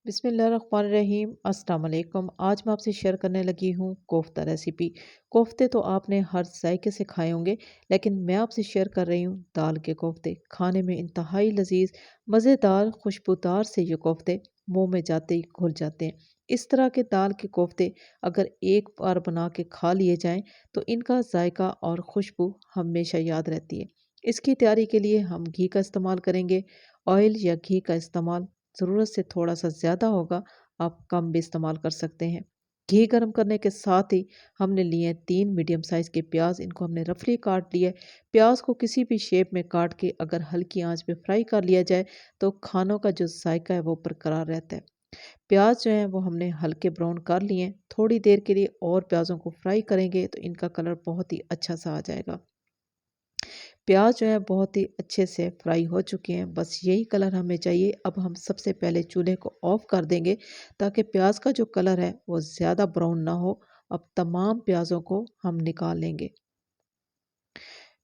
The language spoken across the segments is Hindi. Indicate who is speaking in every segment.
Speaker 1: बिस्मिल्लाहिर्रहमानिर्रहीम अस्सलाम वालेकुम। आज मैं आपसे शेयर करने लगी हूँ कोफ्ता रेसिपी। कोफ्ते तो आपने हर जायके से खाए होंगे, लेकिन मैं आपसे शेयर कर रही हूँ दाल के कोफ्ते। खाने में इंतहाई लजीज, मज़ेदार, खुशबूदार से ये कोफ्ते मुंह में जाते ही घुल जाते हैं। इस तरह के दाल के कोफ्ते अगर एक बार बना के खा लिए जाएं तो इनका जायका और खुशबू हमेशा याद रहती है। इसकी तैयारी के लिए हम घी का इस्तेमाल करेंगे। ऑयल या घी का इस्तेमाल ज़रूरत से थोड़ा-सा ज़्यादा होगा, आप कम भी इस्तेमाल कर सकते हैं। घी गरम करने के साथ ही हमने लिए हैं 3 मीडियम साइज़ के प्याज़, इनको हमने रफली काट लिया है। प्याज़ को किसी भी शेप में काट के अगर हल्की आँच पे फ्राई कर लिया जाए, तो खानों का जो ज़ायका है वो बरकरार रहता है। प्याज़ जो हैं वो हमने हल्के ब्राउन कर लिए हैं। थोड़ी देर के लिए और प्याज़ों को फ्राई करेंगे तो इनका कलर बहुत ही अच्छा-सा आ जाएगा। प्याज जो है बहुत ही अच्छे से फ्राई हो चुके हैं, बस यही कलर हमें चाहिए। अब हम सबसे पहले चूल्हे को ऑफ कर देंगे ताकि प्याज का जो कलर है वो ज़्यादा ब्राउन ना हो। अब तमाम प्याज़ों को हम निकाल लेंगे।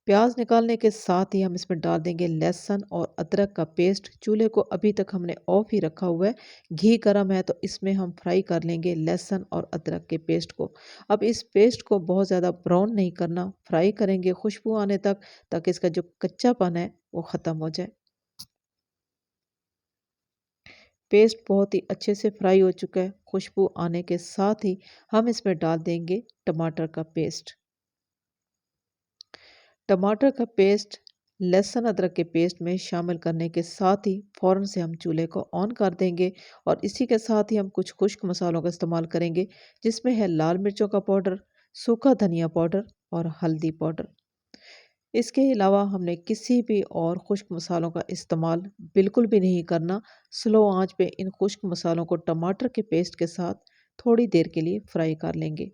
Speaker 1: प्याज निकालने के साथ ही हम इसमें डाल देंगे लहसुन और अदरक का पेस्ट। चूल्हे को अभी तक हमने ऑफ ही रखा हुआ है। घी गर्म है तो इसमें हम फ्राई कर लेंगे लहसुन और अदरक के पेस्ट को। अब इस पेस्ट को बहुत ज़्यादा ब्राउन नहीं करना, फ्राई करेंगे खुशबू आने तक, ताकि इसका जो कच्चापन है वो ख़त्म हो जाए। पेस्ट बहुत ही अच्छे से फ्राई हो चुका है। खुशबू आने के साथ ही हम इसमें डाल देंगे टमाटर का पेस्ट। टमाटर का पेस्ट लहसुन अदरक के पेस्ट में शामिल करने के साथ ही फ़ौरन से हम चूल्हे को ऑन कर देंगे और इसी के साथ ही हम कुछ खुश्क मसालों का इस्तेमाल करेंगे, जिसमें है लाल मिर्चों का पाउडर, सूखा धनिया पाउडर और हल्दी पाउडर। इसके अलावा हमने किसी भी और खुश्क मसालों का इस्तेमाल बिल्कुल भी नहीं करना। स्लो आंच पे इन खुश्क मसालों को टमाटर के पेस्ट के साथ थोड़ी देर के लिए फ्राई कर लेंगे।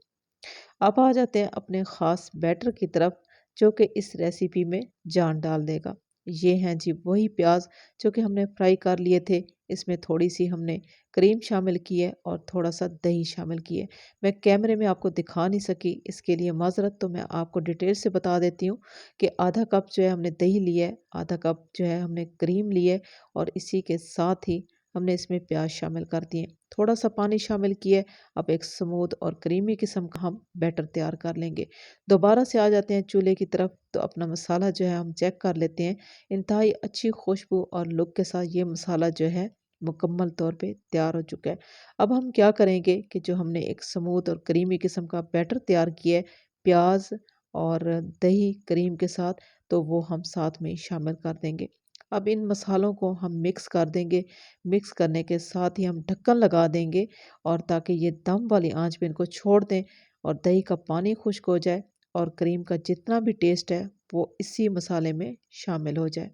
Speaker 1: अब आ जाते हैं अपने ख़ास बैटर की तरफ, जो कि इस रेसिपी में जान डाल देगा। ये हैं जी वही प्याज जो कि हमने फ्राई कर लिए थे। इसमें थोड़ी सी हमने क्रीम शामिल की है और थोड़ा सा दही शामिल की है। मैं कैमरे में आपको दिखा नहीं सकी, इसके लिए माजरत। तो मैं आपको डिटेल से बता देती हूँ कि आधा कप जो है हमने दही लिया है, आधा कप जो है हमने क्रीम ली है और इसी के साथ ही हमने इसमें प्याज शामिल कर दिए, थोड़ा सा पानी शामिल किया। अब एक स्मूथ और क्रीमी किस्म का हम बैटर तैयार कर लेंगे। दोबारा से आ जाते हैं चूल्हे की तरफ, तो अपना मसाला जो है हम चेक कर लेते हैं। इंतहाई अच्छी खुशबू और लुक के साथ ये मसाला जो है मुकम्मल तौर पे तैयार हो चुका है। अब हम क्या करेंगे कि जो हमने एक स्मूथ और क्रीमी किस्म का बैटर तैयार किया है प्याज और दही क्रीम के साथ, तो वो हम साथ में शामिल कर देंगे। अब इन मसालों को हम मिक्स कर देंगे। मिक्स करने के साथ ही हम ढक्कन लगा देंगे और ताकि ये दम वाली आंच पे इनको छोड़ दें और दही का पानी खुश्क हो जाए और क्रीम का जितना भी टेस्ट है वो इसी मसाले में शामिल हो जाए।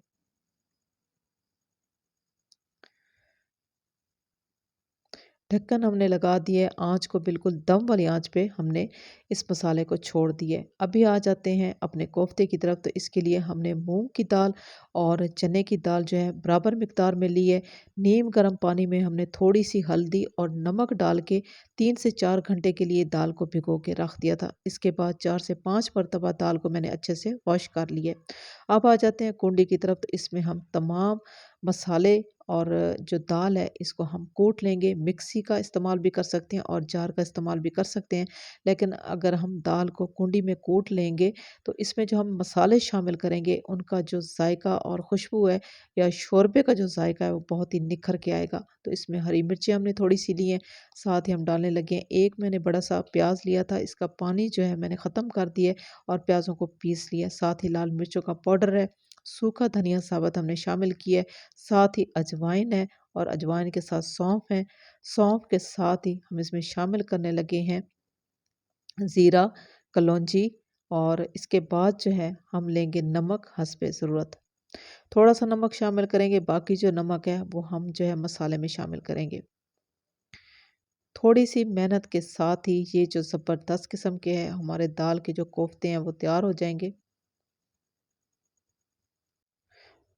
Speaker 1: ढक्कन हमने लगा दिए, आँच को बिल्कुल दम वाली आँच पे हमने इस मसाले को छोड़ दिए। अभी आ जाते हैं अपने कोफ्ते की तरफ, तो इसके लिए हमने मूँग की दाल और चने की दाल जो है बराबर मिक़दार में ली है। नीम गर्म पानी में हमने थोड़ी-सी हल्दी और नमक डाल के 3 से 4 घंटे के लिए दाल को भिगो के रख दिया था। इसके बाद 4 से 5 मरतबा दाल को मैंने अच्छे से वॉश कर लिया है। अब आ जाते हैं कुंडी की तरफ, तो इसमें हम तमाम मसाले और जो दाल है इसको हम कूट लेंगे। मिक्सी का इस्तेमाल भी कर सकते हैं और जार का इस्तेमाल भी कर सकते हैं, लेकिन अगर हम दाल को कुंडी में कूट लेंगे तो इसमें जो हम मसाले शामिल करेंगे उनका जो जायका और खुशबू है या शोरबे का जो जायका है वो बहुत ही निखर के आएगा। तो इसमें हरी मिर्ची हमने थोड़ी सी ली हैं, साथ ही हम डालने लगे हैं एक मैंने बड़ा सा प्याज लिया था, इसका पानी जो है मैंने ख़त्म कर दिया है और प्याज़ों को पीस लिया। साथ ही लाल मिर्चों का पाउडर है, सूखा धनिया साबुत हमने शामिल किया है, साथ ही अजवाइन है और अजवाइन के साथ सौंफ है। सौंफ के साथ ही हम इसमें शामिल करने लगे हैं ज़ीरा, कलौंजी और इसके बाद जो है हम लेंगे नमक हस्बे ज़रूरत। थोड़ा-सा नमक शामिल करेंगे, बाकी जो नमक है वो हम जो है मसाले में शामिल करेंगे। थोड़ी-सी मेहनत के साथ ही ये जो ज़बरदस्त किस्म के हैं हमारे दाल के जो कोफ्ते हैं वो तैयार हो जाएँगे।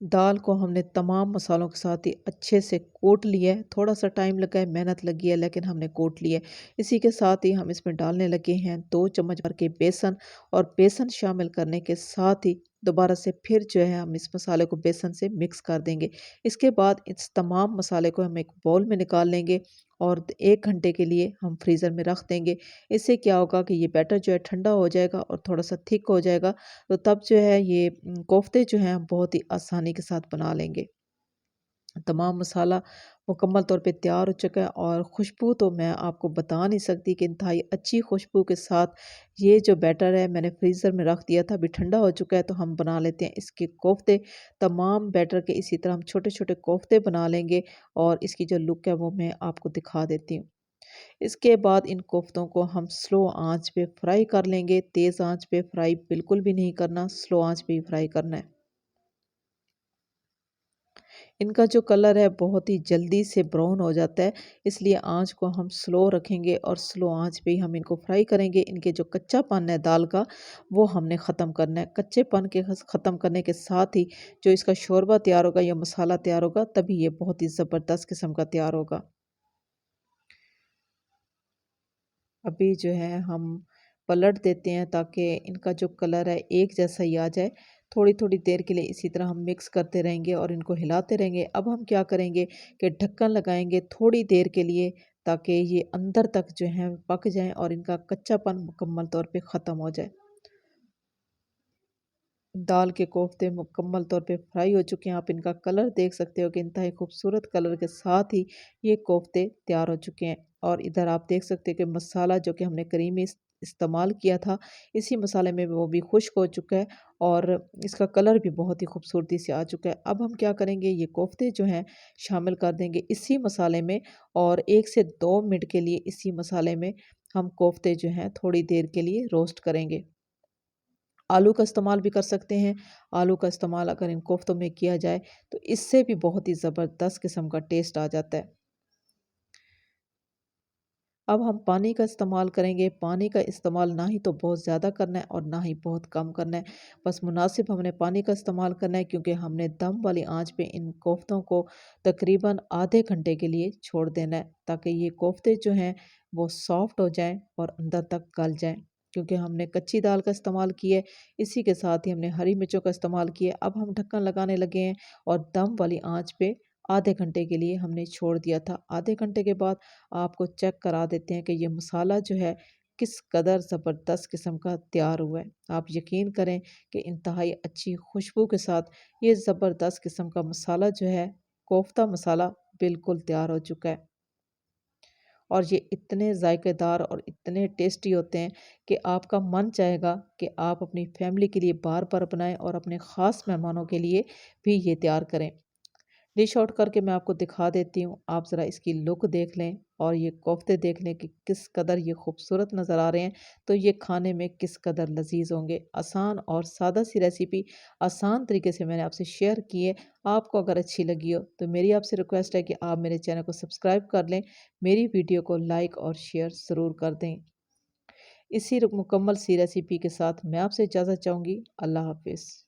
Speaker 1: दाल को हमने तमाम मसालों के साथ ही अच्छे से कोट लिया है। थोड़ा-सा टाइम लगा है, मेहनत लगी है, लेकिन हमने कोट लिया है। इसी के साथ ही हम इसमें डालने लगे हैं 2 चम्मच भर के बेसन और बेसन शामिल करने के साथ ही दोबारा से फिर जो है हम इस मसाले को बेसन से मिक्स कर देंगे। इसके बाद इस तमाम मसाले को हम एक बाउल में निकाल लेंगे और 1 घंटे के लिए हम फ्रीज़र में रख देंगे। इससे क्या होगा कि ये बैटर जो है ठंडा हो जाएगा और थोड़ा-सा थिक हो जाएगा, तो तब जो है ये कोफ्ते जो हैं हम बहुत ही आसानी के साथ बना लेंगे। तमाम मसाला मुकम्मल तौर पे तैयार हो चुका है और खुशबू तो मैं आपको बता नहीं सकती कि इंतहाई अच्छी खुशबू के साथ ये जो बैटर है मैंने फ्रीज़र में रख दिया था, अभी ठंडा हो चुका है, तो हम बना लेते हैं इसके कोफ्ते। तमाम बैटर के इसी तरह हम छोटे-छोटे कोफ्ते बना लेंगे और इसकी जो लुक है वो मैं आपको दिखा देती हूँ। इसके बाद इन कोफ्तों को हम स्लो आँच पे फ्राई कर लेंगे, तेज़ आँच पे फ्राई बिल्कुल भी नहीं करना, स्लो आँच पे ही फ्राई करना है। इनका जो कलर है बहुत ही जल्दी से ब्राउन हो जाता है, इसलिए आँच को हम स्लो रखेंगे और स्लो आँच पे ही हम इनको फ्राई करेंगे। इनके जो कच्चापन है दाल का, वो हमने ख़त्म करना है। कच्चेपन के ख़त्म करने के साथ ही जो इसका शोरबा तैयार होगा या मसाला तैयार होगा, तभी ये बहुत ही ज़बरदस्त किस्म का तैयार होगा। अभी जो है हम पलट देते हैं ताकि इनका जो कलर है एक जैसा ही आ जाए। थोड़ी-थोड़ी देर के लिए इसी तरह हम मिक्स करते रहेंगे और इनको हिलाते रहेंगे। अब हम क्या करेंगे कि ढक्कन लगाएँगे थोड़ी देर के लिए ताकि ये अंदर तक जो है पक जाएँ और इनका कच्चापन मुकम्मल तौर पे ख़त्म हो जाए। दाल के कोफ्ते मुकम्मल तौर पे फ्राई हो चुके हैं। आप इनका कलर देख सकते हो कि इंतहाई खूबसूरत कलर के साथ ही ये कोफ्ते तैयार हो चुके हैं। और इधर आप देख सकते हैं कि मसाला जो कि हमने करीमी इस्तेमाल किया था, इसी मसाले में वो भी खुश्क हो चुका है और इसका कलर भी बहुत ही खूबसूरती से आ चुका है। अब हम क्या करेंगे, ये कोफ्ते जो हैं शामिल कर देंगे इसी मसाले में और 1 से 2 मिनट के लिए इसी मसाले में हम कोफ्ते जो हैं थोड़ी देर के लिए रोस्ट करेंगे। आलू का इस्तेमाल भी कर सकते हैं। आलू का इस्तेमाल अगर इन कोफ्तों में किया जाए तो इससे भी बहुत ही ज़बरदस्त किस्म का टेस्ट आ जाता है। अब हम पानी का इस्तेमाल करेंगे। पानी का इस्तेमाल ना ही तो बहुत ज़्यादा करना है और ना ही बहुत कम करना है। बस मुनासिब हमने पानी का इस्तेमाल करना है क्योंकि हमने दम वाली आँच पे इन कोफ्तों को तकरीबन आधे घंटे के लिए छोड़ देना है ताकि ये कोफ्ते जो हैं वो सॉफ्ट हो जाएँ और अंदर तक गल जाएँ। क्योंकि हमने कच्ची दाल का इस्तेमाल किया है, इसी के साथ ही हमने हरी मिर्चों का इस्तेमाल किया है। अब हम ढक्कन लगाने लगे हैं और दम वाली आँच पे आधे घंटे के लिए हमने छोड़ दिया था। आधे घंटे के बाद आपको चेक करा देते हैं कि ये मसाला जो है किस कदर ज़बरदस्त किस्म का तैयार हुआ है। आप यकीन करें कि इंतहाई अच्छी खुशबू के साथ ये ज़बरदस्त किस्म का मसाला जो है, कोफ्ता मसाला बिल्कुल तैयार हो चुका है। और ये इतने ज़ायकेदार और इतने टेस्टी होते हैं कि आपका मन चाहेगा कि आप अपनी फैमिली के लिए बार-बार बनाएँ और अपने ख़ास मेहमानों के लिए भी ये तैयार करें। डिश आउट करके मैं आपको दिखा देती हूँ। आप ज़रा इसकी लुक देख लें और ये कोफ्ते देख लें कि किस कदर ये खूबसूरत नज़र आ रहे हैं, तो ये खाने में किस कदर लज़ीज़ होंगे। आसान और सादा सी रेसिपी आसान तरीके से मैंने आपसे शेयर की है। आपको अगर अच्छी लगी हो तो मेरी आपसे रिक्वेस्ट है कि आप मेरे चैनल को सब्सक्राइब कर लें, मेरी वीडियो को लाइक और शेयर ज़रूर कर दें। इसी मुकम्मल सी रेसिपी के साथ मैं आपसे इजाज़त चाहूँगी। अल्लाह हाफ़िज़।